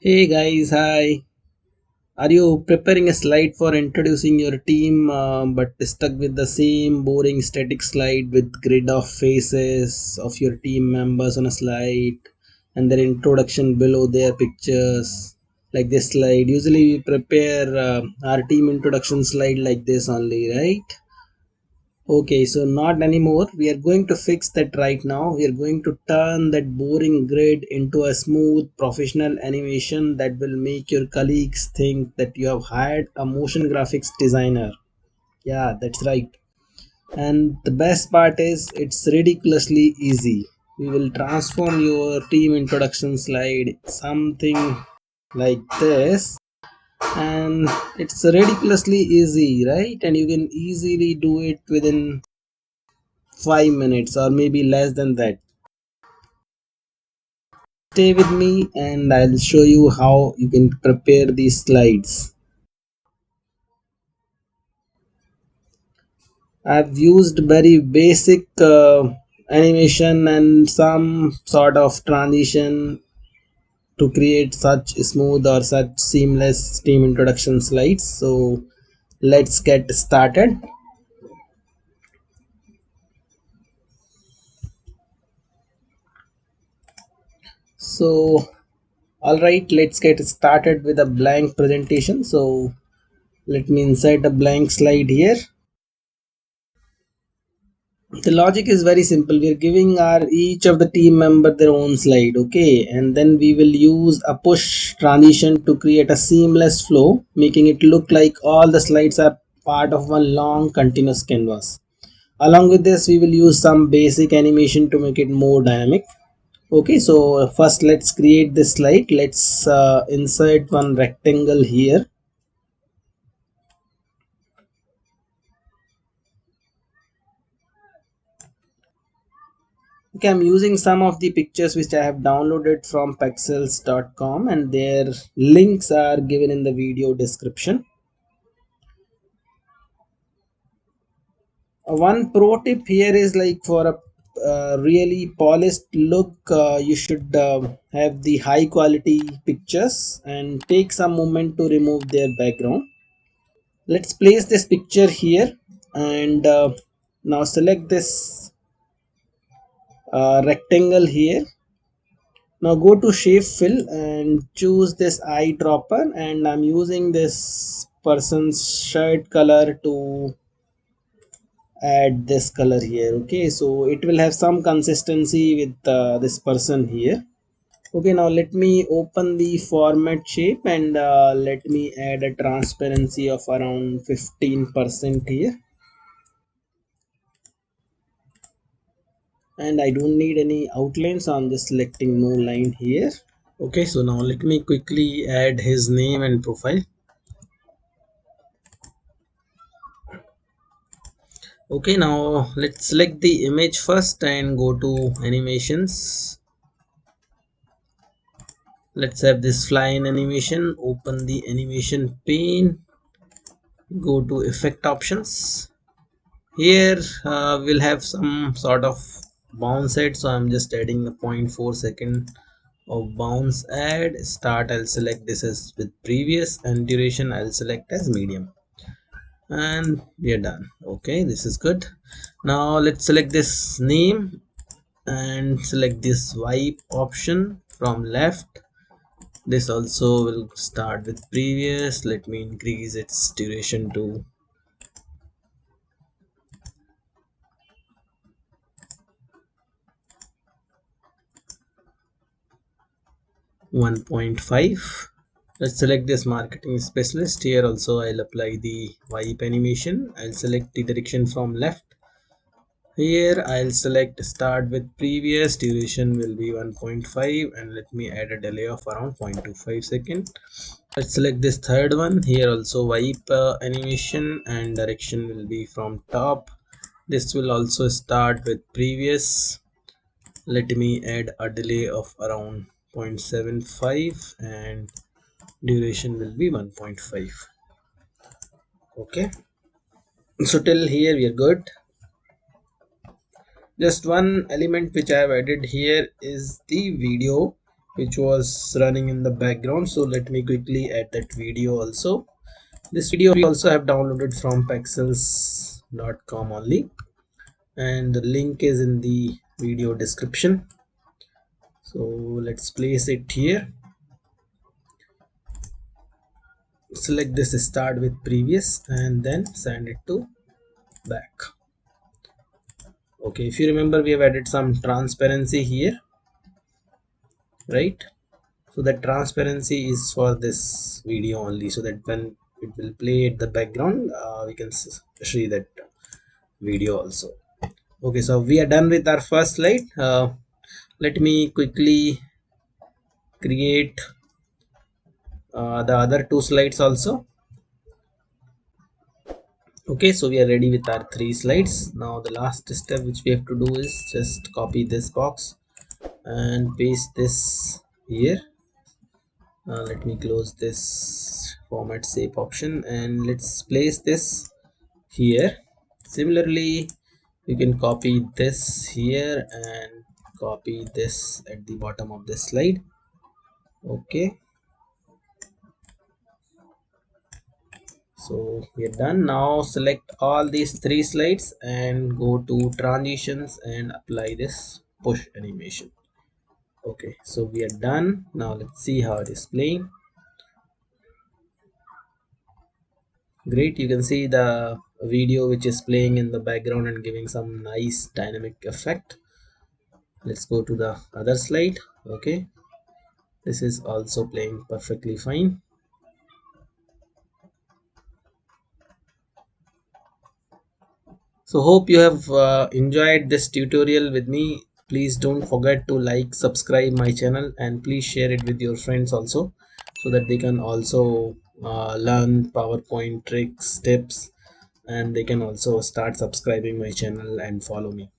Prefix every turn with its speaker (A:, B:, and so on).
A: Hey guys, hi. Are you preparing a slide for introducing your team but stuck with the same boring static slide with grid of faces of your team members on a slide and their introduction below their pictures like this slide? Usually we prepare our team introduction slide like this only, right? Okay, so not anymore. We are going to fix that right now. We are going to turn that boring grid into a smooth professional animation that will make your colleagues think that you have hired a motion graphics designer. Yeah, that's right. And the best part is it's ridiculously easy. We will transform your team introduction slide something like this, and it's ridiculously easy, right? And you can easily do it within 5 minutes or maybe less than that. Stay with me and I'll show you how you can prepare these slides. I've used very basic animation and some sort of transition to create such smooth or such seamless team introduction slides. So let's get started. So all right, let's get started with a blank presentation. So let me insert a blank slide here. The logic is very simple. We are giving our each of the team member their own slide, okay, and then we will use a push transition to create a seamless flow, making it look like all the slides are part of one long continuous canvas. Along with this, we will use some basic animation to make it more dynamic. Okay, so first let's create this slide. Let's insert one rectangle here. Okay, I'm using some of the pictures which I have downloaded from pexels.com and their links are given in the video description. One pro tip here is like for a really polished look, you should have the high quality pictures and take some moment to remove their background. Let's place this picture here and now select this rectangle here. Now go to shape fill and choose this eyedropper, and I'm using this person's shirt color to add this color here. Okay, so it will have some consistency with this person here. Okay, now let me open the format shape and let me add a transparency of around 15% here, and I don't need any outlines, so I'm just selecting no line here. Okay, so now let me quickly add his name and profile. Okay, now let's select the image first and go to animations. Let's have this flying animation. Open the animation pane, go to effect options. Here we'll have some sort of bounce add, so I'm just adding a 0.4 second of bounce add. Start, I'll select this as with previous, and duration I'll select as medium, and we are done. Okay, this is good. Now let's select this name and select this wipe option from left. This also will start with previous. Let me increase its duration to 1.5. Let's select this marketing specialist. Here also I'll apply the wipe animation. I'll select the direction from left. Here I'll select start with previous, duration will be 1.5, and let me add a delay of around 0.25 second. Let's select this third one. Here also wipe animation, and direction will be from top. This will also start with previous. Let me add a delay of around 0.75 and duration will be 1.5. Okay, so till here we are good. Just one element which I have added here is the video. which was running in the background. So let me quickly add that video also. This video we also have downloaded from pexels.com only, and the link is in the video description. So let's place it here. Select this start with previous and then send it to back. Okay, if you remember, we have added some transparency here, right? So that transparency is for this video only, so that when it will play at the background, we can see that video also. Okay, so we are done with our first slide. Let me quickly create the other two slides also. Okay, so we are ready with our three slides. Now the last step which we have to do is just copy this box and paste this here. Let me close this format shape option and let's place this here. Similarly, you can copy this here and copy this at the bottom of this slide. Okay, so we are done. Now select all these three slides and go to transitions and apply this push animation. Okay, so we are done. Now let's see how it is playing. Great, you can see the video which is playing in the background and giving some nice dynamic effect. Let's go to the other slide. Okay, this is also playing perfectly fine. So hope you have enjoyed this tutorial with me. Please don't forget to like, subscribe my channel, and please share it with your friends also, so that they can also learn PowerPoint tricks, tips, and they can also start subscribing my channel and follow me.